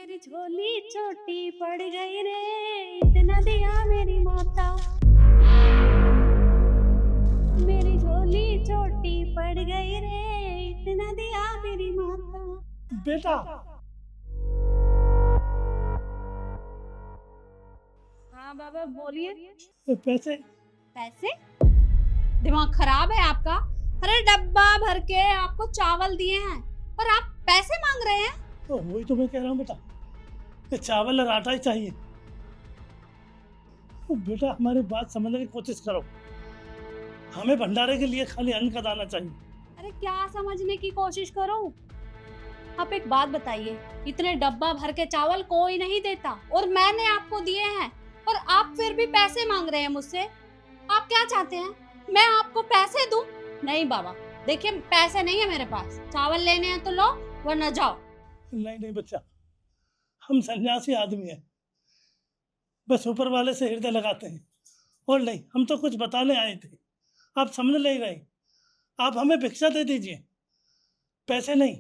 मेरी झोली छोटी पड़ गई रे, इतना दिया मेरी माता। मेरी झोली छोटी पड़ गई रे, इतना दिया मेरी माता। बेटा हाँ बाबा बोलिए। पैसे पैसे? दिमाग खराब है आपका? अरे डब्बा भर के आपको चावल दिए हैं और आप पैसे मांग रहे हैं? तो वही तो मैं कह रहा हूँ बेटा, ये चावल और आटा ही चाहिए। तो बेटा हमारी बात समझने की कोशिश करो, हमें भंडारे के लिए खाली अन्न का दाना चाहिए। अरे क्या समझने की कोशिश करूं? आप एक बात बताइए, इतने डब्बा भर के चावल कोई नहीं देता और मैंने आपको दिए हैं और आप फिर भी पैसे मांग रहे हैं मुझसे। आप क्या चाहते हैं, मैं आपको पैसे दूं? नहीं बाबा, देखिए पैसे नहीं है मेरे पास, चावल लेने हैं तो लो वरना जाओ। नहीं नहीं बच्चा, हम सन्यासी आदमी हैं, बस ऊपर वाले से हृदय लगाते हैं। और नहीं, हम तो कुछ बताने आए थे, आप समझ नहीं रहे। आप हमें भिक्षा दे दीजिए, पैसे नहीं।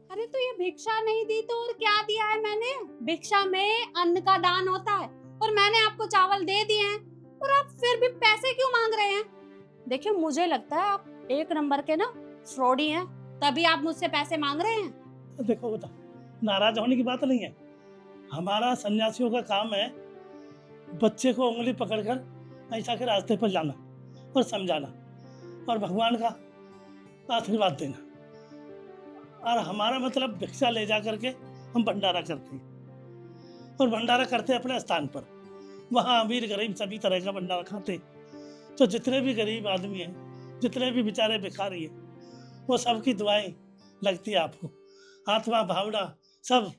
अरे तो ये भिक्षा नहीं दी तो और क्या दिया है मैंने? भिक्षा में अन्न का दान होता है और मैंने आपको चावल दे दिए हैं और आप फिर भी पैसे क्यों मांग रहे हैं? देखिए मुझे लगता है आप एक नंबर के ना फ्रॉडी हैं, तभी आप मुझसे पैसे मांग रहे हैं। देखो बेटा, नाराज होने की बात नहीं है। हमारा सन्यासियों का काम है बच्चे को उंगली पकड़कर ऐसा के रास्ते पर लाना और समझाना और भगवान का आशीर्वाद देना। और हमारा मतलब भिक्षा ले जा करके हम भंडारा करते हैं और भंडारा करते हैं अपने स्थान पर। वहाँ अमीर गरीब सभी तरह का भंडारा खाते हैं। तो जितने भी गरीब आदमी हैं, जितने भी बेचारे भिखारी हैं, वो सबकी दुआएं लगती है आपको। आत्मा भावना सब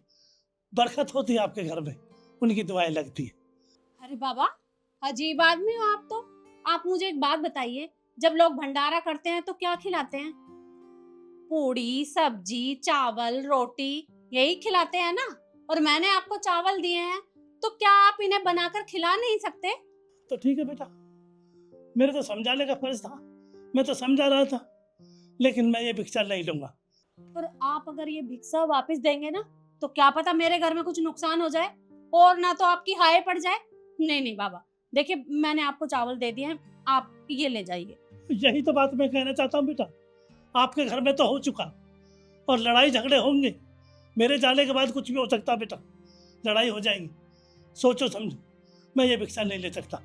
बरकत होती है आपके घर में, उनकी दुआएं लगती है। अरे बाबा, अजीब आदमी हो आप तो। आप मुझे एक बात बताइए, जब लोग भंडारा करते हैं तो क्या खिलाते हैं? पूड़ी सब्जी चावल रोटी यही खिलाते हैं ना। और मैंने आपको चावल दिए हैं तो क्या आप इन्हें बनाकर खिला नहीं सकते? तो ठीक है बेटा, मेरे तो समझाने का फर्ज था, मैं तो समझा रहा था, लेकिन मैं ये भिक्षा नहीं लूंगा। और आप अगर ये भिक्षा वापस देंगे ना तो क्या पता मेरे घर में कुछ नुकसान हो जाए और ना तो आपकी हाय पड़ जाए। नहीं नहीं बाबा, देखिए मैंने आपको चावल दे दिए हैं, आप ये ले जाइए। यही तो बात मैं कहना चाहता हूँ बेटा, आपके घर में तो हो चुका और लड़ाई झगड़े होंगे। मेरे जाने के बाद कुछ भी हो सकता बेटा, लड़ाई हो जाएगी। सोचो समझो, मैं ये भिक्षा नहीं ले सकता।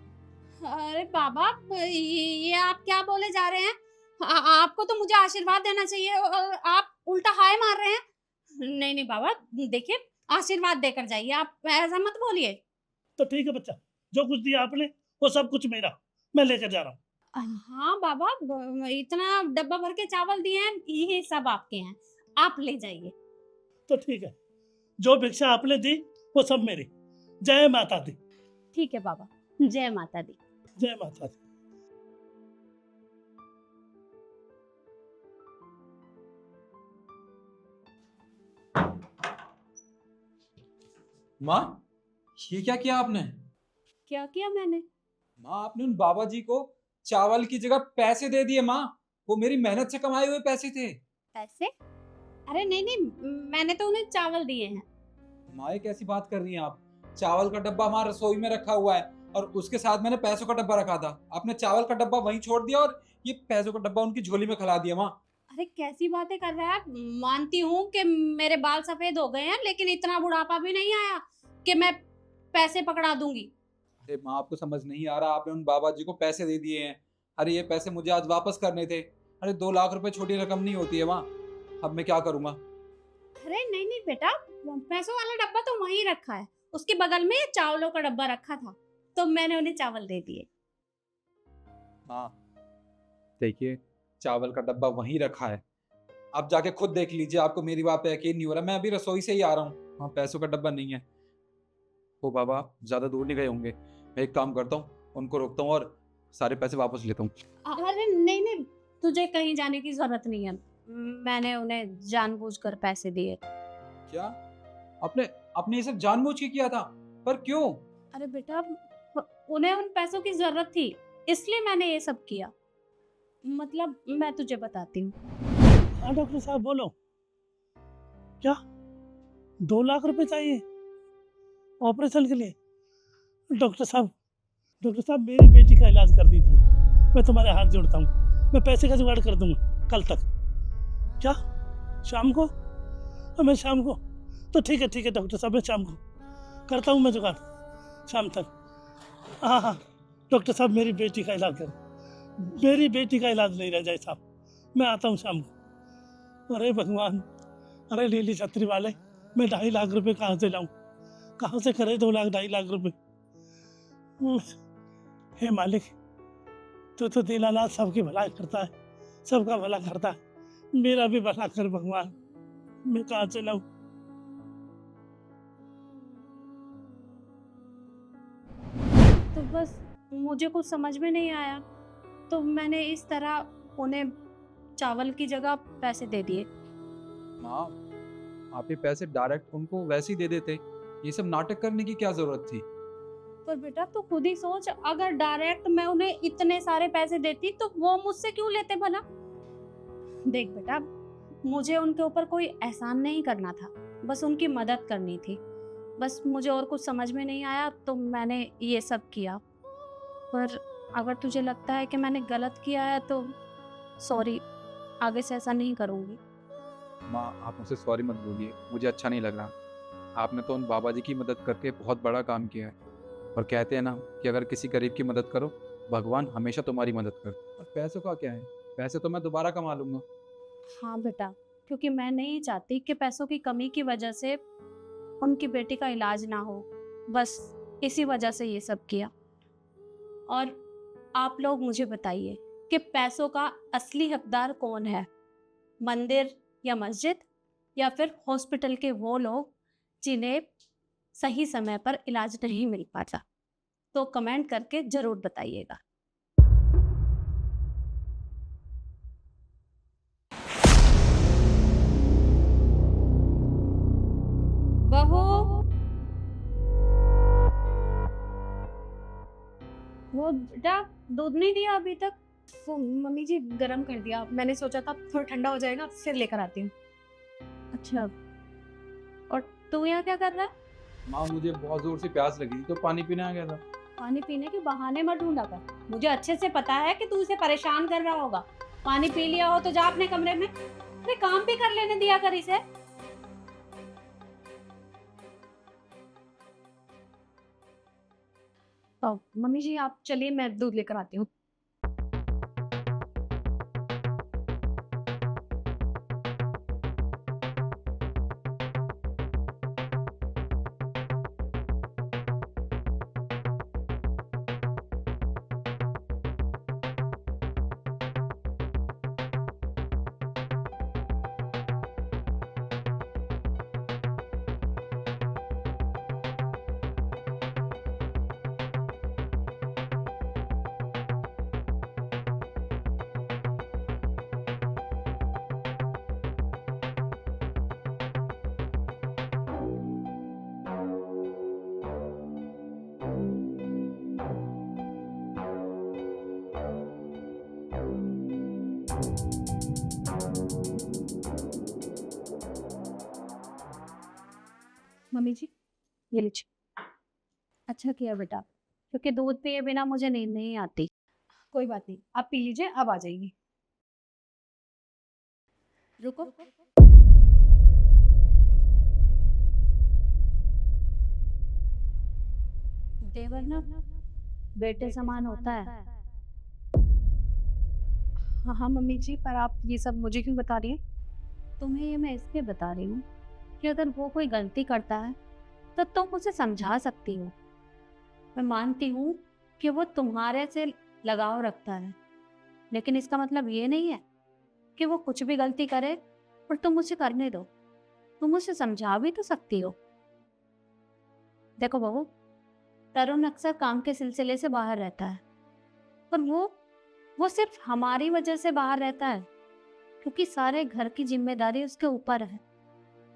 अरे बाबा, ये आप क्या बोले जा रहे हैं? आपको तो मुझे आशीर्वाद देना चाहिए और आप उल्टा हाय मार रहे हैं। नहीं नहीं बाबा, देखिए आशीर्वाद देकर जाइए, आप ऐसा मत बोलिए। तो ठीक है बच्चा, जो कुछ दिया आपने वो सब कुछ मेरा, मैं लेकर जा रहा हूँ। हाँ बाबा, इतना डब्बा भर के चावल दिए हैं, ये सब आपके हैं, आप ले जाइए। तो ठीक है, जो भिक्षा आपने दी वो सब मेरी। जय माता दी। ठीक है बाबा, जय माता दी। जय माता दी। माँ, ये क्या किया आपने? क्या किया मैंने? माँ, आपने उन बाबा जी को चावल की जगह पैसे दे दिए। माँ, वो मेरी मेहनत से कमाए हुए पैसे थे। पैसे? अरे नहीं नहीं, मैंने तो उन्हें चावल दिए हैं। माँ, ये कैसी बात कर रही हैं आप? चावल का डब्बा हमारे रसोई में रखा हुआ है और उसके साथ मैंने पैसों का डब्बा रखा था। आपने चावल का डब्बा वहीं छोड़ दिया और ये पैसों का डब्बा उनकी झोली में खिला दिया। माँ, अरे कैसी बातें कर रहे हैं आप? मानती हूँ कि मेरे बाल सफेद हो गए हैं, लेकिन इतना बुढ़ापा भी नहीं आया कि मैं पैसे पकड़ा दूंगी। अरे माँ, आपको समझ नहीं आ रहा। आपने उन बाबा जी को पैसे दे दिए हैं। अरे ये पैसे मुझे आज वापस करने थे। अरे 2 लाख रुपए छोटी रकम नहीं होती है माँ। अब मैं क्या करूँगा? अरे नहीं नहीं बेटा, पैसों वाला डब्बा तो वहीं रखा है, उसके बगल में चावलों का डब्बा रखा था तो मैंने उन्हें चावल दे दिए। हाँ, देखिए चावल का डब्बा वहीं रखा है। आप जाके खुद देख लीजिए, आपको मेरी बात पे यकीन नहीं हो रहा। मैं अभी रसोई से ही आ रहा हूँ, वहाँ पैसों का डब्बा नहीं है। वो बाबा ज्यादा दूर नहीं गए होंगे। मैं एक काम करता हूँ, उनको रोकता हूँ और सारे पैसे वापस लेता हूँ। अरे नहीं नहीं, तुझे कहीं जाने की जरूरत नहीं है, मैंने उन्हें जानबूझकर पैसे दिए। क्या? आपने आपने ये सब जानबूझ के किया था? पर क्यों? अरे बेटा, उन्हें उन पैसों की जरूरत थी इसलिए मैंने ये सब किया। मतलब मैं तुझे बताती हूँ। हाँ डॉक्टर साहब बोलो। क्या 2 लाख रुपए चाहिए ऑपरेशन के लिए। डॉक्टर साहब मेरी बेटी का इलाज कर दीजिए, मैं तुम्हारे हाथ जोड़ता हूँ, मैं पैसे का जुगाड़ कर दूंगा कल तक। क्या शाम को? मैं शाम को तो ठीक है डॉक्टर साहब, मैं शाम को करता हूँ मैं जुगाड़, शाम तक। हाँ डॉक्टर साहब मेरी बेटी का इलाज करें, मेरी बेटी का इलाज नहीं रह जाए साहब, मैं आता हूँ शाम को। अरे भगवान, अरे लीली छतरी वाले, मैं 2.5 लाख रुपए कहाँ से लाऊं, कहाँ से करे 2 लाख 2.5 लाख रुपए। हे मालिक, तू तो दीनानाथ सबकी भलाई करता है, सबका भला करता है, मेरा भी भला कर भगवान, मैं कहाँ से लाऊं। तो बस मुझे कुछ समझ में नहीं आया, तो मैंने इस तरह उन्हें चावल की जगह पैसे दे दिए। माँ, आप ये पैसे डायरेक्ट उनको वैसे ही दे देते, ये सब नाटक करने की क्या जरूरत थी? पर बेटा तू खुद ही सोच, अगर डायरेक्ट मैं उन्हें इतने सारे पैसे देती तो वो मुझसे क्यों लेते भला? देख बेटा, मुझे उनके ऊपर कोई एहसान नहीं करना था, बस उनकी मदद करनी थी। बस मुझे और कुछ समझ में नहीं आया तो मैंने ये सब किया। पर अगर तुझे लगता है कि मैंने गलत किया है तो सॉरी, आगे से ऐसा नहीं करूँगी। माँ, आप मुझसे सॉरी मत बोलिए, मुझे अच्छा नहीं लग रहा। आपने तो उन बाबा जी की मदद करके बहुत बड़ा काम किया है, और कहते हैं ना कि अगर किसी गरीब की मदद करो, भगवान हमेशा तुम्हारी मदद करे। और पैसों का क्या है, पैसे तो मैं दोबारा कमा लूँगा। हाँ बेटा, क्योंकि मैं नहीं चाहती कि पैसों की कमी की वजह से उनकी बेटी का इलाज ना हो, बस इसी वजह से ये सब किया। और आप लोग मुझे बताइए कि पैसों का असली हकदार कौन है, मंदिर या मस्जिद, या फिर हॉस्पिटल के वो लोग जिन्हें सही समय पर इलाज नहीं मिल पाता? तो कमेंट करके जरूर बताइएगा। बहू, वो बेटा दूध नहीं दिया अभी तक? वो मम्मी जी गरम कर दिया, मैंने सोचा था थोड़ा ठंडा हो जाएगा फिर लेकर आती हूँ। अच्छा, और तू यहाँ क्या कर रहा है? माँ, मुझे बहुत जोर से प्यास लगी तो पानी पीने आ गया था। पानी पीने के बहाने मत ढूंढा कर, मुझे अच्छे से पता है कि तू इसे परेशान कर रहा होगा। पानी पी लिया हो तो जा अपने कमरे में, अरे काम भी कर लेने दिया कर इसे। तो मम्मी जी आप चलिए, मैं दूध लेकर आती हूँ। मम्मी जी ये लीजिए। अच्छा किया बेटा, क्योंकि दूध पिए बिना मुझे नींद नहीं आती। कोई बात नहीं, आप पी लीजिए, अब आ जाएगी। रुको, देवर ना बेटे समान होता है। हाँ मम्मी जी, पर आप ये सब मुझे क्यों बता रही हैं? तुम्हें ये मैं इसलिए बता रही हूँ कि अगर वो कोई गलती करता है तो तुम उसे समझा सकती हो। मैं मानती हूँ कि वो तुम्हारे से लगाव रखता है, लेकिन इसका मतलब ये नहीं है कि वो कुछ भी गलती करे और तुम उसे करने दो। तुम उसे समझा भी तो सकती हो। देखो बहू, तरुण अक्सर काम के सिलसिले से बाहर रहता है, पर वो सिर्फ हमारी वजह से बाहर रहता है, क्योंकि सारे घर की जिम्मेदारी उसके ऊपर है।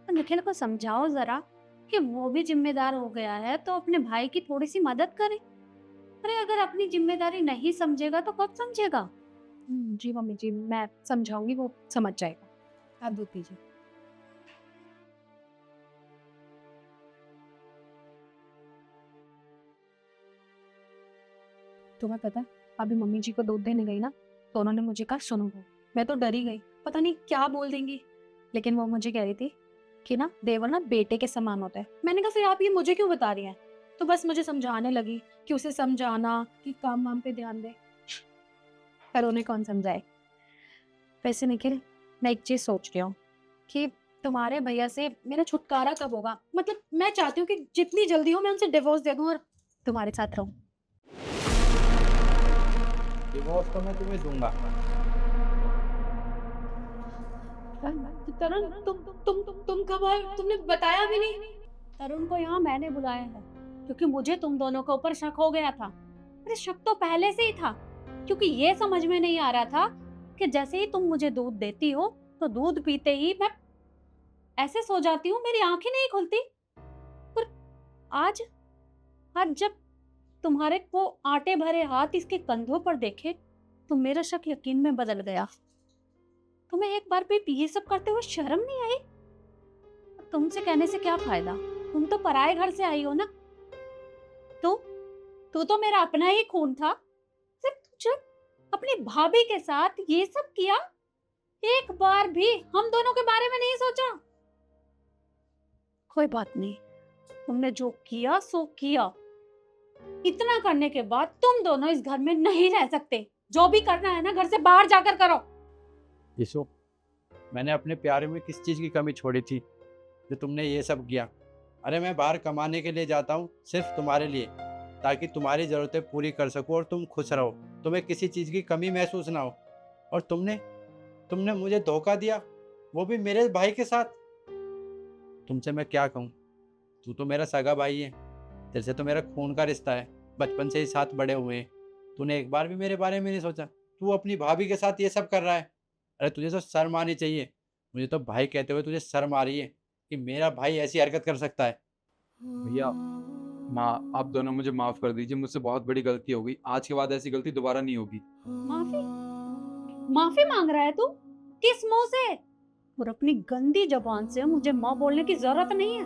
तो निखिल को समझाओ जरा कि वो भी जिम्मेदार हो गया है तो अपने भाई की थोड़ी सी मदद करे। अरे अगर अपनी जिम्मेदारी नहीं समझेगा तो कब समझेगा? जी मम्मी जी, मैं समझाऊंगी, वो समझ जाएगा। आप दूध पीजिए। तुम्हें पता है, अभी मम्मी जी को दूध देने गई ना, तो उन्होंने मुझे कहा सुनो। मैं तो डरी गई, पता नहीं क्या बोल देंगी। लेकिन वो मुझे कह रही थी कि ना देवर ना बेटे के समान होता है। मैंने कहा फिर आप ये मुझे क्यों बता रही हैं? तो बस मुझे समझाने लगी कि उसे समझाना कि काम वाम पे ध्यान दे, पर उन्हें कौन समझाए। वैसे निखिल, मैं एक चीज सोच रही हूँ कि तुम्हारे भैया से मेरा छुटकारा कब होगा। मतलब मैं चाहती हूँ कि जितनी जल्दी हो मैं उनसे डिवोर्स दे दूँ और तुम्हारे साथ रहूँ। डिवोर्स तो मैं तुम्हें दूंगा। तरुण, तुम कब आए? तुमने बताया भी नहीं। तरुण को यहाँ मैंने बुलाया है क्योंकि मुझे तुम दोनों के ऊपर शक हो गया था। अरे शक तो पहले से ही था, क्योंकि ये समझ में नहीं आ रहा था कि जैसे ही तुम मुझे दूध देती हो तो दूध पीते ही मैं ऐसे सो जाती हूँ, मेरी आंखें नहीं खुलती। पर आज आज जब तुम्हारे वो आटे भरे हाथ इसके कंधों पर देखे तो मेरा शक यकीन में बदल गया। तुम्हें एक बार भी ये सब करते हुए शर्म नहीं आई? तुमसे कहने से क्या फायदा, तुम तो पराए घर से आई हो ना। तू तो मेरा अपना ही खून था। सिर्फ जब अपनी भाभी के साथ ये सब किया, एक बार भी हम दोनों के बारे में नहीं सोचा। कोई बात नहीं, तुमने जो किया सो किया। इतना करने के बाद तुम दोनों इस घर में नहीं रह सकते। जो भी करना है ना घर से बाहर जाकर करो। यीशु, मैंने अपने प्यारे में किस चीज़ की कमी छोड़ी थी जो तुमने ये सब किया? अरे मैं बाहर कमाने के लिए जाता हूँ सिर्फ तुम्हारे लिए, ताकि तुम्हारी ज़रूरतें पूरी कर सकूँ और तुम खुश रहो, तुम्हें किसी चीज़ की कमी महसूस ना हो। और तुमने मुझे धोखा दिया, वो भी मेरे भाई के साथ। तुमसे मैं क्या कहूँ, तू तो मेरा सगा भाई है, तेरे से तो मेरा खून का रिश्ता है, बचपन से ही साथ बड़े हुए हैं। तूने एक बार भी मेरे बारे में नहीं सोचा, तू अपनी भाभी के साथ ये सब कर रहा है। अरे तुझे तो शर्म आनी चाहिए। मुझे तो भाई कहते हुए तुझे शर्म आ रही है कि मेरा भाई ऐसी हरकत कर सकता है। भैया, माँ, आप दोनों मुझे माफ़ कर दीजिए, मुझसे बहुत बड़ी गलती हो गई। आज के बाद ऐसी गलती दोबारा नहीं होगी। माफी माफी मांग रहा है तू? किस मुंह से? और अपनी गंदी जबान से मुझे माँ बोलने की जरूरत नहीं है।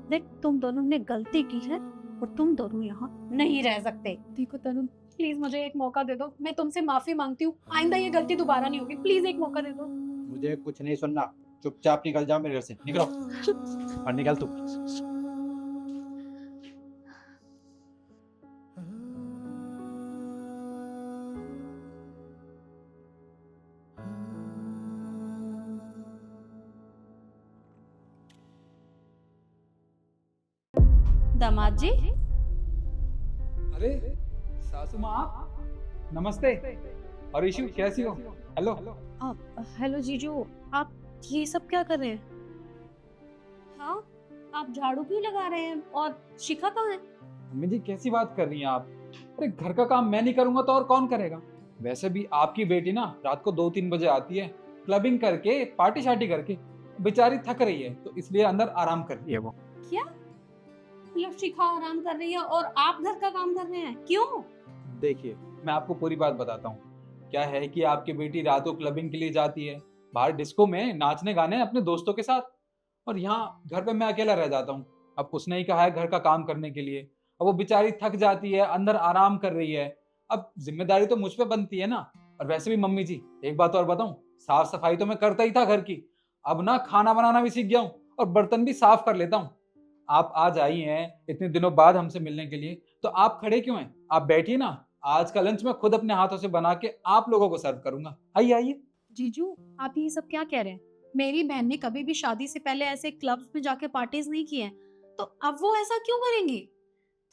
देख, तुम दोनों ने गलती की है और तुम दोनों यहाँ नहीं रह सकते। देखो तरुण, प्लीज मुझे एक मौका दे दो। मैं तुमसे माफी मांगती हूँ, आइंदा ये गलती दोबारा नहीं होगी। प्लीज एक मौका दे दो। मुझे कुछ नहीं सुनना, चुपचाप निकल जाओ मेरे घर से, निकलो और निकल तू। दामाद जी, अरे सासू माँ, आप? नमस्ते। और ईशु, कैसी हो? हेलो। हेलो जीजू, आप ये सब क्या कर रहे हैं? हाँ, आप झाड़ू क्यों लगा रहे हैं? और शिखा कहाँ है? मम्मी जी, कैसी बात कर रही हैं आप? अरे घर का काम मैं नहीं करूंगा तो और कौन करेगा? वैसे भी आपकी बेटी ना रात को 2-3 बजे आती है, क्लबिंग करके, पार्टी शार्टी करके। बेचारी थक रही है तो इसलिए अंदर आराम कर रही है वो। क्या मतलब शिखा आराम कर रही है और आप घर का काम कर रहे हैं? क्यों? देखिए, मैं आपको पूरी बात बताता हूँ। क्या है कि आपकी बेटी रात को क्लबिंग के लिए जाती है, बाहर डिस्को में नाचने गाने अपने दोस्तों के साथ, और यहाँ घर पे मैं अकेला रह जाता हूँ। अब उसने ही कहा है घर का काम करने के लिए। अब वो बेचारी थक जाती है, अंदर आराम कर रही है। अब जिम्मेदारी तो मुझ पे बनती है ना। और वैसे भी मम्मी जी, एक बात और बताऊं, साफ सफाई तो मैं करता ही था घर की, अब ना खाना बनाना भी सीख गया हूँ और बर्तन भी साफ कर लेता हूँ। आप आज आई हैं इतने दिनों बाद हमसे मिलने के लिए, तो आप खड़े क्यों हैं? आप बैठिए ना, आज का लंच मैं खुद अपने हाथों से बना के आप लोगों को सर्व करूंगा। आइए आइए। जीजू, आप ये सब क्या कह रहे हैं? मेरी बहन ने कभी भी शादी से पहले ऐसे क्लब्स में जाके पार्टीज नहीं की हैं, तो अब वो ऐसा क्यों करेंगी?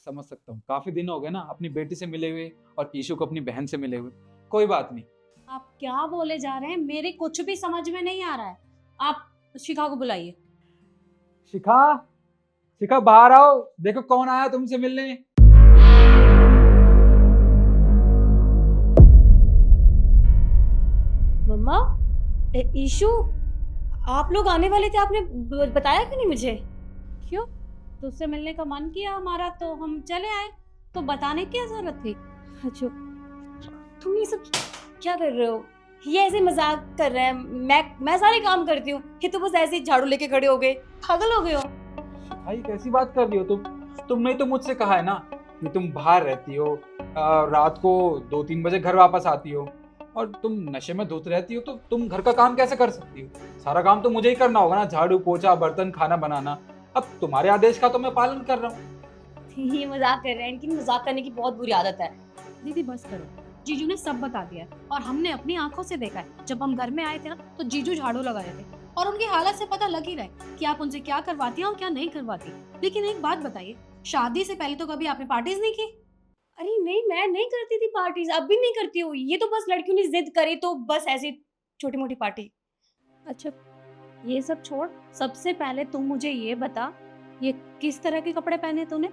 समझ सकता हूँ, काफी दिन हो गए ना अपनी बेटी से मिले हुए और ईशु को अपनी बहन से मिले हुए। कोई बात नहीं। आप क्या बोले जा रहे हैं? मेरे कुछ भी समझ में नहीं आ रहा है। आप शिखा को बुलाइए। शिखा, शिखा बाहर आओ, देखो कौन आया तुमसे मिलने। मम्मा, ईशु, आप लोग आने वाले थे, आपने बताया क्यों नहीं मुझे? क्यों? तुझसे मिलने का मन किया हमारा तो हम चले आए, तो बताने की क्या जरूरत थी? अच्छा, तुम ये सब क्या कर रहे हो? ये ऐसे मजाक कर रहे हैं। मैं सारे काम करती हूँ, ये तो बस ऐसे ही झाड़ू लेके खड़े हो गए। पागल हो गए हो? भाई कैसी बात कर रही हो तुम? तुमने तो मुझसे कहा है ना कि तुम बाहर रहती हो, रात को 2-3 बजे घर वापस आती हो और तुम नशे में धुत रहती हो, तो तुम घर का काम कैसे कर सकती हो? सारा काम तो मुझे ही करना होगा ना, झाड़ू पोछा बर्तन खाना बनाना। अब तुम्हारे आदेश का तो मैं पालन कर रहा हूँ। ये मजाक कर रहे हैं, इनकी मजाक करने की बहुत बुरी आदत है। दीदी बस करो, जीजू ने सब बता दिया है और हमने अपनी आंखों से देखा है। जब हम घर में आए थे ना तो जीजू झाड़ू लगा रहे थे और उनकी हालत से पता लग ही रहा है कि आप उनसे क्या करवाती हैं और क्या नहीं करवाती। लेकिन एक बात बताइए, शादी से पहले तो कभी आपने पार्टीज नहीं की? अरे नहीं, मैं नहीं करती थी पार्टीज, अब भी नहीं करती हूँ। ये तो बस लड़कियों ने जिद करी तो बस ऐसी छोटी मोटी पार्टी। अच्छा, ये सब छोड़, सबसे पहले तू मुझे ये बता, ये किस तरह के कपड़े पहने तूने?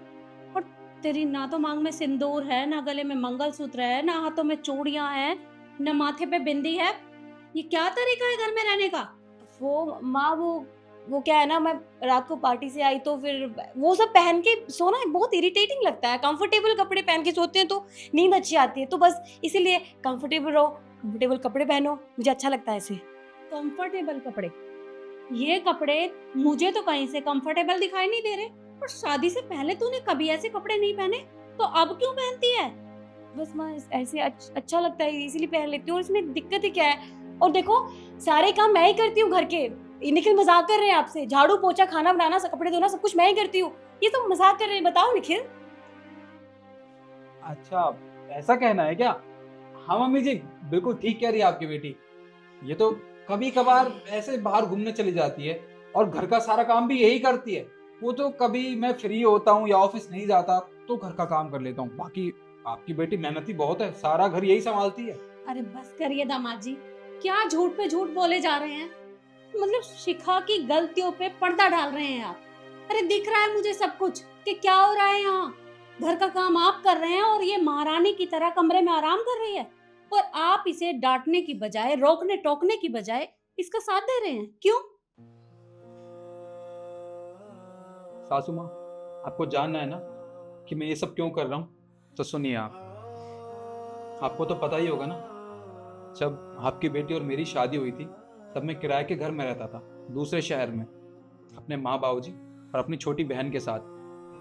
और तेरी ना तो मांग में सिंदूर है, ना गले में मंगलसूत्र है, ना हाथों में चूड़ियां हैं, ना माथे पे बिंदी है। ये क्या तरीका है घर में रहने का? वो माँ, वो क्या है ना, मैं रात को पार्टी से आई तो फिर वो सब पहन के सोना बहुत इरिटेटिंग लगता है। कंफर्टेबल कपड़े पहन के सोते हैं तो नींद अच्छी आती है, तो बस इसीलिए कंफर्टेबल रहो, कंफर्टेबल कपड़े पहनो, मुझे अच्छा लगता है ऐसे। कंफर्टेबल कपड़े? ये कपड़े मुझे तो कहीं से कंफर्टेबल दिखाई नहीं दे रहे। और शादी से पहले तूने कभी ऐसे कपड़े नहीं पहने, तो अब क्यों पहनती है? बस माँ ऐसे अच्छा लगता है इसीलिए पहन लेती हूँ। और इसमें दिक्कत ही क्या है? और देखो, सारे काम मैं ही करती हूँ घर के। ये निखिल मजाक कर रहे हैं आपसे, झाड़ू पोछा खाना बनाना कपड़े धोना सब कुछ मैं ही करती हूँ। ये तो मजाक कर रहे हैं, बताओ निखिल। अच्छा, ऐसा कहना है क्या? हाँ मम्मी जी, बिल्कुल ठीक कह रही है आपकी बेटी। ये तो कभी कभार ऐसे बाहर घूमने चली जाती है और घर का सारा काम भी यही करती है। वो तो कभी मैं फ्री होता हूँ या ऑफिस नहीं जाता तो घर का काम कर लेता हूँ। बाकी आपकी बेटी मेहनती बहुत है, सारा घर यही संभालती है। अरे बस करिए दामाद जी, क्या झूठ पे झूठ बोले जा रहे हैं? मतलब शिखा की गलतियों पे पर्दा डाल रहे हैं आप। अरे दिख रहा है मुझे सब कुछ कि क्या हो रहा है यहाँ। घर का काम आप कर रहे हैं और ये महारानी की तरह कमरे में आराम कर रही है, और आप इसे डांटने की बजाय, रोकने टोकने की बजाय इसका साथ दे रहे हैं। क्यों? सासू माँ, आपको जानना है ना कि मैं ये सब क्यों कर रहा हूँ? तो सुनिए, आपको तो पता ही होगा ना, जब आपकी बेटी और मेरी शादी हुई थी तब मैं किराए के घर में रहता था दूसरे शहर में, अपने माँ बाबूजी और अपनी छोटी बहन के साथ।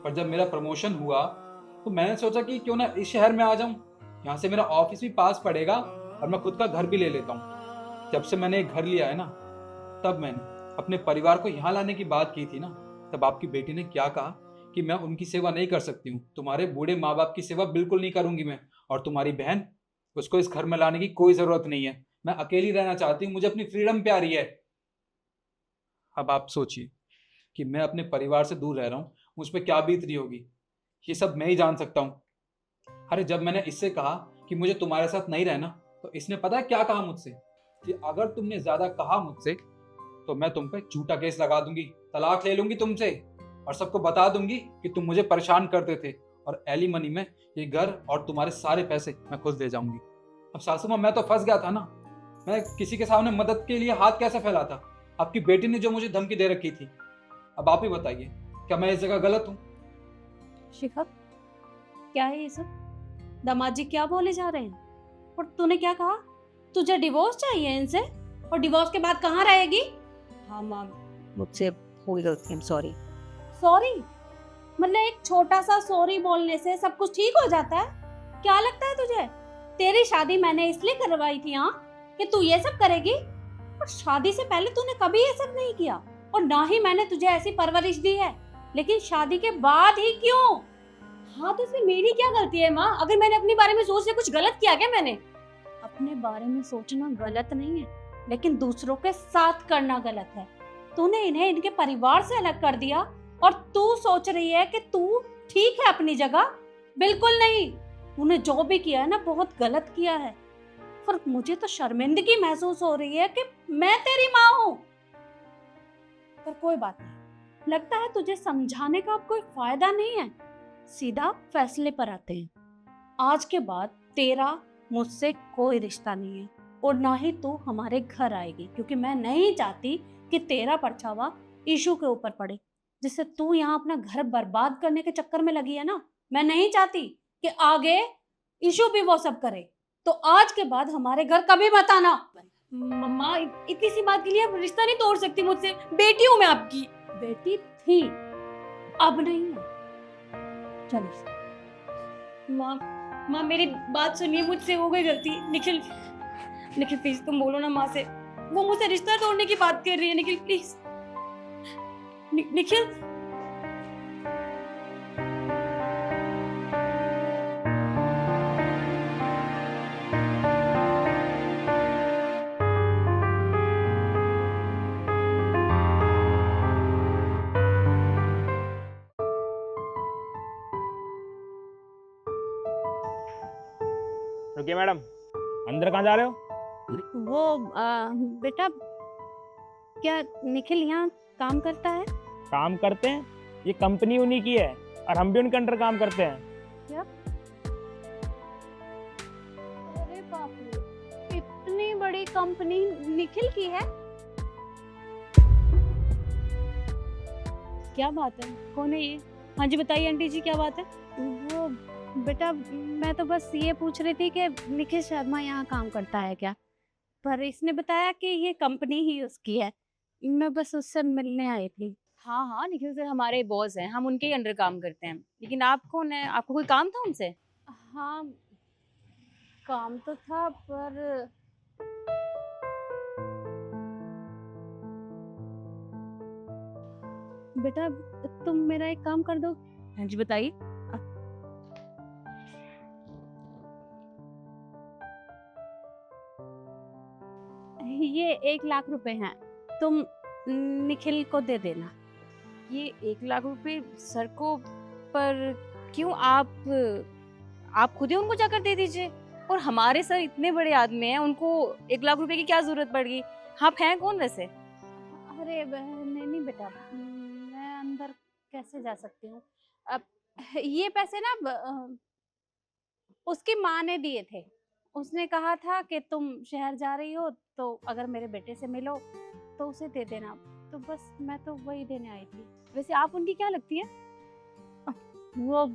पर जब मेरा प्रमोशन हुआ तो मैंने सोचा कि क्यों ना इस शहर में आ जाऊं, यहाँ से मेरा ऑफिस भी पास पड़ेगा और मैं खुद का घर भी ले लेता हूँ। जब से मैंने एक घर लिया है ना, तब मैंने अपने परिवार को यहाँ लाने की बात की थी ना, तब आपकी बेटी ने क्या कहा कि मैं उनकी सेवा नहीं कर सकती हूँ, तुम्हारे बूढ़े माँ बाप की सेवा बिल्कुल नहीं करूंगी मैं, और तुम्हारी बहन, उसको इस घर में लाने की कोई जरूरत नहीं है, मैं अकेली रहना चाहती हूँ, मुझे अपनी फ्रीडम प्यारी है। अब आप सोचिए कि मैं अपने परिवार से दूर रह रहा हूँ, मुझ पर क्या बीत रही होगी, ये सब मैं ही जान सकता हूँ। अरे जब मैंने इससे कहा कि मुझे तुम्हारे साथ नहीं रहना, तो इसने पता है क्या कहा मुझसे, कि अगर तुमने ज्यादा कहा मुझसे तो मैं तुम पे झूठा केस लगा दूंगी, तलाक ले लूंगी तुमसे और सबको बता दूंगी कि तुम मुझे परेशान करते थे, और एलिमनी में ये घर और तुम्हारे सारे पैसे मैं खुद ले जाऊंगी। अब सासू माँ, मैं तो फंस गया था ना, मैं किसी के सामने मदद के लिए हाथ कैसे फैलाता? आपकी बेटी ने जो मुझे धमकी दे रखी थी, अब आप ही बताइए, क्या मैं इस जगह गलत हूँ? शिखा, क्या है ये सब? दामाद जी क्या बोले जा रहे हैं? और तूने क्या कहा? तुझे डिवोर्स चाहिए इनसे? और डिवोर्स के बाद कहाँ रहेगी? हाँ माँ, मुझसे हो गई गलती, सॉरी। सॉरी? मतलब एक छोटा सा सॉरी बोलने से सब कुछ ठीक हो जाता है? क्या लगता है तुझे? तेरी शादी मैंने इसलिए करवाई थी हाँ, कि तू ये सब करेगी? और शादी से पहले तूने कभी ये सब नहीं किया, और ना ही मैंने तुझे ऐसी परवरिश दी है। लेकिन शादी के बाद ही क्यों? हाँ तो इसमें मेरी क्या गलती है माँ? अगर मैंने अपने बारे में सोच के कुछ गलत किया क्या मैंने? अपने बारे में सोचना गलत नहीं है, लेकिन दूसरों के साथ करना गलत है। तूने इन्हें इनके परिवार से अलग कर दिया और तू सोच रही है कि तू ठीक है अपनी जगह। बिल्कुल नहीं, तूने जो भी किया है ना बहुत गलत किया है। पर मुझे तो शर्मिंदगी महसूस हो रही है कि मैं तेरी माँ हूँ। पर कोई बात नहीं, लगता है तुझे समझाने का अब कोई फायदा नहीं है। सीधा फैसले पर आते हैं। आज के बाद तेरा मुझसे कोई रिश्ता नहीं है, और ना ही तू हमारे घर आएगी, क्योंकि मैं नहीं चाहती कि तेरा परछावा ईशू के ऊपर पड़े, जिससे तू यहाँ अपना घर बर्बाद करने के चक्कर में लगी है ना। मैं नहीं चाहती कि आगे ईशू भी वो सब करे। तो आज के बाद हमारे घर कभी मत आना। मम्मा, इतनी सी बात के लिए आप रिश्ता नहीं तोड़ सकती मुझसे, बेटी हूँ मैं आपकी। बेटी थी, अब नहीं है। चलिए माँ माँ मेरी बात सुनिए, मुझसे हो गई गलती। निखिल निखिल प्लीज तुम बोलो ना माँ से, वो मुझसे रिश्ता तोड़ने की बात कर रही है। निखिल प्लीज, निखिल। रुकिए मैडम, अंदर कहाँ जा रहे हो? वो बेटा, क्या निखिल यहाँ काम करता है? काम करते हैं? ये कंपनी उन्हीं की है और हम भी उनके अंडर काम करते हैं। अरे बाप रे, इतनी बड़ी कंपनी निखिल की है? क्या बात है, कौन है ये? हाँ जी बताइए आंटी जी, क्या बात है? वो बेटा, मैं तो बस ये पूछ रही थी कि निखिल शर्मा यहाँ काम करता है क्या? पर इसने बताया कि ये कंपनी ही उसकी है। मैं बस उससे मिलने आई थी। हाँ हाँ, निखिल सर हमारे बॉस हैं, हम उनके ही अंडर काम करते हैं। लेकिन आप कौन है? आपको कोई काम था उनसे? हाँ, काम तो था, पर बेटा तुम मेरा एक काम कर दो। हाँ जी बताइए। ये 1 लाख रुपए हैं, तुम निखिल को दे देना। ये 1 लाख रुपए सर को? पर क्यों? आप खुद ही उनको जाकर दे दीजिए। और हमारे सर इतने बड़े आदमी हैं, उनको 1 लाख रुपए की क्या जरूरत पड़ेगी? आप हैं कौन वैसे? अरे नहीं बेटा, मैं अंदर कैसे जा सकती हूँ? अब ये पैसे ना उसकी माँ ने दिए थे। उसने कहा था कि तुम शहर जा रही हो तो अगर मेरे बेटे से मिलो तो उसे दे देना। तो बस मैं तो वही देने आई थी। वैसे आप उनकी क्या लगती है? वो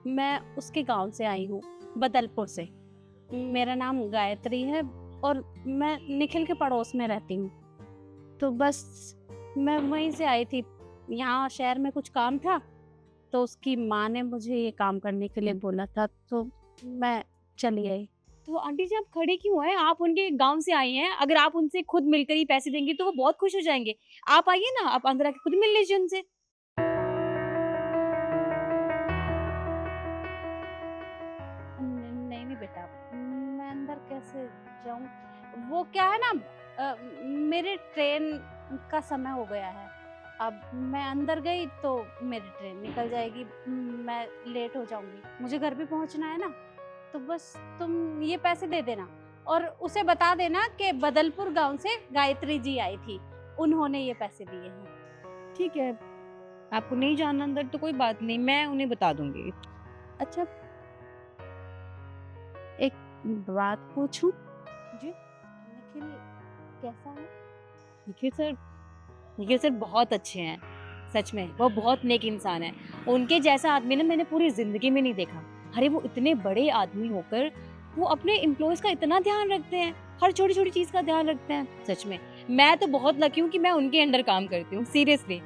मैं उसके गांव से आई हूँ, बदलपुर से। मेरा नाम गायत्री है और मैं निखिल के पड़ोस में रहती हूँ। तो बस मैं वहीं से आई थी। यहाँ शहर में कुछ काम था तो उसकी माँ ने मुझे ये काम करने के लिए बोला था, तो मैं चली आई। तो आंटी जी आप खड़े क्यों हैं? आप उनके गांव से आई हैं। अगर आप उनसे खुद मिलकर ही पैसे देंगी तो वो बहुत खुश हो जाएंगे। आप आइए ना, आप अंदर आके खुद मिल लीजिए उनसे। नहीं बेटा, मैं अंदर कैसे जाऊं? वो क्या है ना, मेरे ट्रेन का समय हो गया है। अब मैं अंदर गई तो मेरी ट्रेन निकल जाएगी, मैं लेट हो जाऊंगी। मुझे घर भी पहुंचना है ना। तो बस तुम ये पैसे दे देना और उसे बता देना कि बदलपुर गांव से गायत्री जी आई थी, उन्होंने ये पैसे दिए हैं। ठीक है, आपको नहीं जाना अंदर तो कोई बात नहीं, मैं उन्हें बता दूंगी। अच्छा, एक बात पूछूं? जी? निखिल कैसा है? निखिल सर बहुत अच्छे हैं। सच में वो बहुत नेक इंसान है। उनके जैसा आदमी ना मैंने पूरी जिंदगी में नहीं देखा। अरे वो इतने बड़े आदमी होकर वो अपने एम्प्लॉयज का इतना ध्यान रखते हैं, हर छोटी छोटी चीज का ध्यान रखते हैं। सच में मैं तो बहुत लकी हूँ कि मैं उनके अंडर काम करती हूँ, सीरियसली।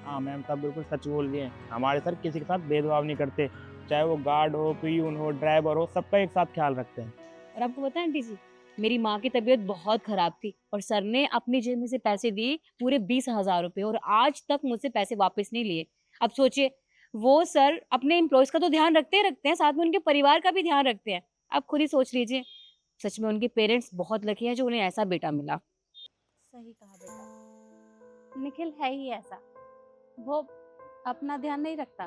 हाँ मैम, सब बिल्कुल सच बोल रही हैं। हमारे सर किसी के साथ भेदभाव नहीं करते, चाहे वो गार्ड हो, पियून हो, ड्राइवर हो, सबका एक साथ ख्याल रखते हैं। और आपको पता है आंटी जी, मेरी माँ की तबीयत बहुत खराब थी और सर ने अपनी जेब में से पैसे दिए, पूरे 20,000 रुपए, और आज तक मुझसे पैसे वापस नहीं लिए। अब सोचिए, वो सर अपने एम्प्लॉयज का तो ध्यान रखते हैं, साथ में उनके परिवार का भी ध्यान रखते हैं। आप खुद ही सोच लीजिए, सच में उनके पेरेंट्स बहुत लकी हैं जो उन्हें ऐसा बेटा मिला। सही कहा बेटा, निखिल है ही ऐसा। वो अपना ध्यान नहीं रखता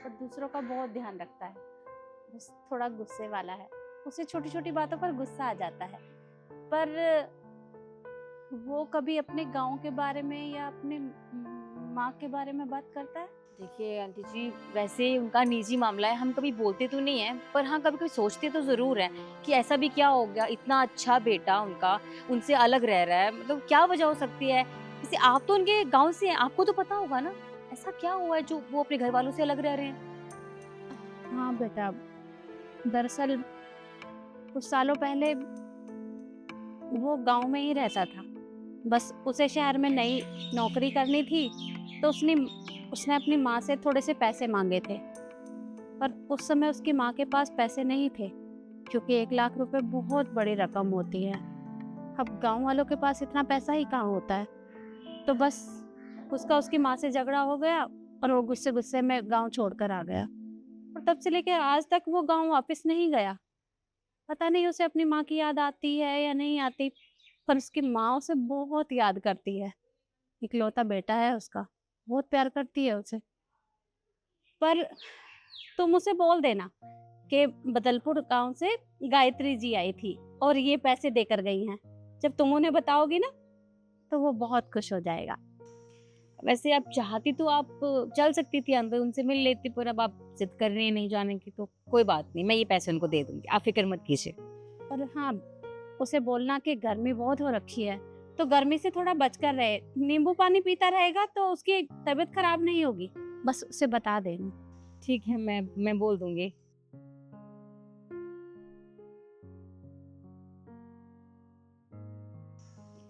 पर दूसरों का बहुत ध्यान रखता है। बस थोड़ा गुस्से वाला है, उसे छोटी छोटी बातों पर गुस्सा आ जाता है। पर वो कभी अपने गांव के बारे में या अपने माँ के बारे में बात करता है? देखिए आंटी जी, वैसे उनका निजी मामला है, हम कभी बोलते तो नहीं है, पर हाँ कभी कभी सोचते तो जरूर है कि ऐसा भी क्या हो गया, इतना अच्छा बेटा उनका उनसे अलग रह रहा है, मतलब क्या वजह हो सकती है। जैसे आप तो उनके गांव से हैं, आपको तो पता होगा ना ऐसा क्या हुआ है जो वो अपने घर वालों से अलग रह रहे हैं। हाँ बेटा, दरअसल कुछ सालों पहले वो गांव में ही रहता था। बस उसे शहर में नई नौकरी करनी थी तो उसने अपनी माँ से थोड़े से पैसे मांगे थे पर उस समय उसकी माँ के पास पैसे नहीं थे, क्योंकि 1 लाख रुपए बहुत बड़ी रकम होती है। अब गांव वालों के पास इतना पैसा ही कहाँ होता है। तो बस उसका उसकी माँ से झगड़ा हो गया और वो गुस्से गुस्से में गांव छोड़कर आ गया। और तब से लेकर आज तक वो गांव वापस नहीं गया। पता नहीं उसे अपनी माँ की याद आती है या नहीं आती, पर उसकी माँ उसे बहुत याद करती है। इकलौता बेटा है उसका, बहुत प्यार करती है उसे। पर तुम उसे बोल देना कि बदलपुर गांव से गायत्री जी आई थी और ये पैसे देकर गई हैं। जब तुम उन्हें बताओगी ना तो वो बहुत खुश हो जाएगा। वैसे आप चाहती तो आप चल सकती थी अंदर, उनसे मिल लेती, पर अब आप जिद कर रही हैं नहीं जाने की, तो कोई बात नहीं, मैं ये पैसे उनको दे दूंगी, आप फिक्र मत कीजिए। और हाँ, उसे बोलना कि गर्मी बहुत हो रखी है तो गर्मी से थोड़ा बचकर रहे, नींबू पानी पीता रहेगा तो उसकी तबीयत खराब नहीं होगी, बस उसे बता देना। ठीक है, मैं बोल दूंगी।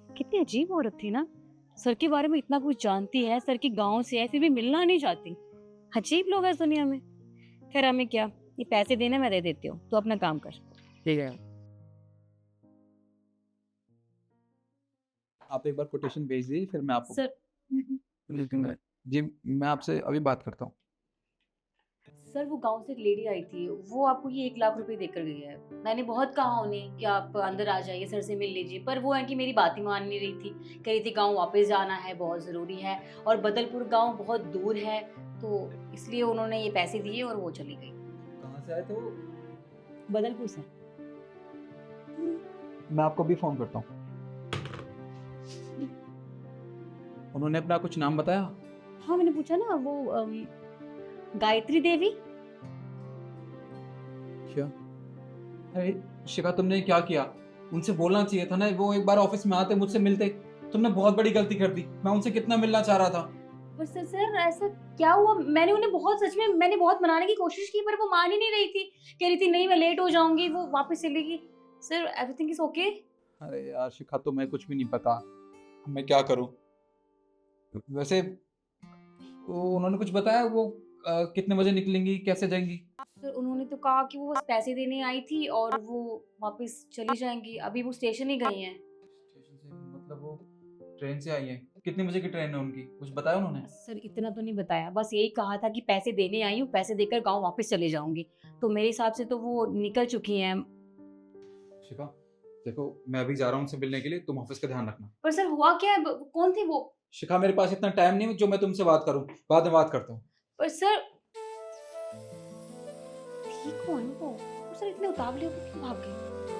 कितनी अजीब औरत थी ना, सर के बारे में इतना कुछ जानती है, सर के गांव से है, फिर भी मिलना नहीं चाहती। अजीब लोग हैं इस दुनिया में। खैर हमें क्या, ये पैसे देने मैं दे देती हूँ, तो अपना काम कर। ठीक है। आप एक बार कोटेशन भेज दीजिए, फिर मैं आपको सर जी मैं आपसे अभी बात करता हूँ। सर वो गांव से एक लेडी आई थी, वो आपको ये 1 लाख रुपए देकर गई है। मैंने बहुत कहा उन्हें कि आप अंदर आ जाइए, सर से मिल लीजिए, पर वो है कि मेरी बात ही मान नहीं रही थी। कह रही थी गांव वापस जाना है, बहुत ज़रूरी है, और बदलपुर गांव बहुत दूर है, तो इसलिए उन्होंने ये पैसे दिए और वो चली गई। कहाँ से आए थे वो? बदलपुर सर। मैं आपको भी फोन करता हूँ। उन्होंने अपना कुछ नाम बताया? हाँ मैंने पूछा ना, वो गायत्री देवी। क्या? अरे शिखा, तुमने क्या किया? उनसे बोलना चाहिए था ना, वो एक बार ऑफिस में आते, मुझसे मिलते। तुमने बहुत बड़ी गलती कर दी। मैं उनसे कितना मिलना चाह रहा था। पर सर ऐसा क्या हुआ? मैंने उन्हें बहुत, सच में मैंने बहुत मनाने की कोशिश की, पर वो मान ही नहीं रही थी। कह रही थी नहीं मैं लेट हो जाऊंगी, वो वापस चलेगी। Sir everything is okay. अरे यार शिखा, तो मैं कुछ भी नहीं पता, मैं क्या करूं। वैसे वो उन्होंने कुछ बताया, वो कितने बजे निकलेंगी, कैसे जाएंगी? सर उन्होंने तो कहा कि वो बस पैसे देने आई थी और वो वापस चली जाएंगी। अभी वो स्टेशन ही गई हैं। स्टेशन से मतलब वो ट्रेन से आई है? कितने बजे की ट्रेन है उनकी, कुछ बताया उन्होंने? सर इतना तो नहीं बताया, बस यही कहा था कि पैसे देने आई हूँ, पैसे देकर गांव वापस चले जाऊंगी। तो मेरे हिसाब से तो वो निकल चुकी हैं। शिखा देखो, मैं अभी जा रहा हूँ उनसे मिलने के लिए, तुम ऑफिस का ध्यान रखना। पर सर हुआ क्या है? कौन थी वो? शिखा, मेरे पास इतना टाइम नहीं है जो मैं तुमसे बात करूं, बाद में बात करता हूँ। पर सर ठीक हो वो? सर इतने उतावले होकर क्यों भाग गए?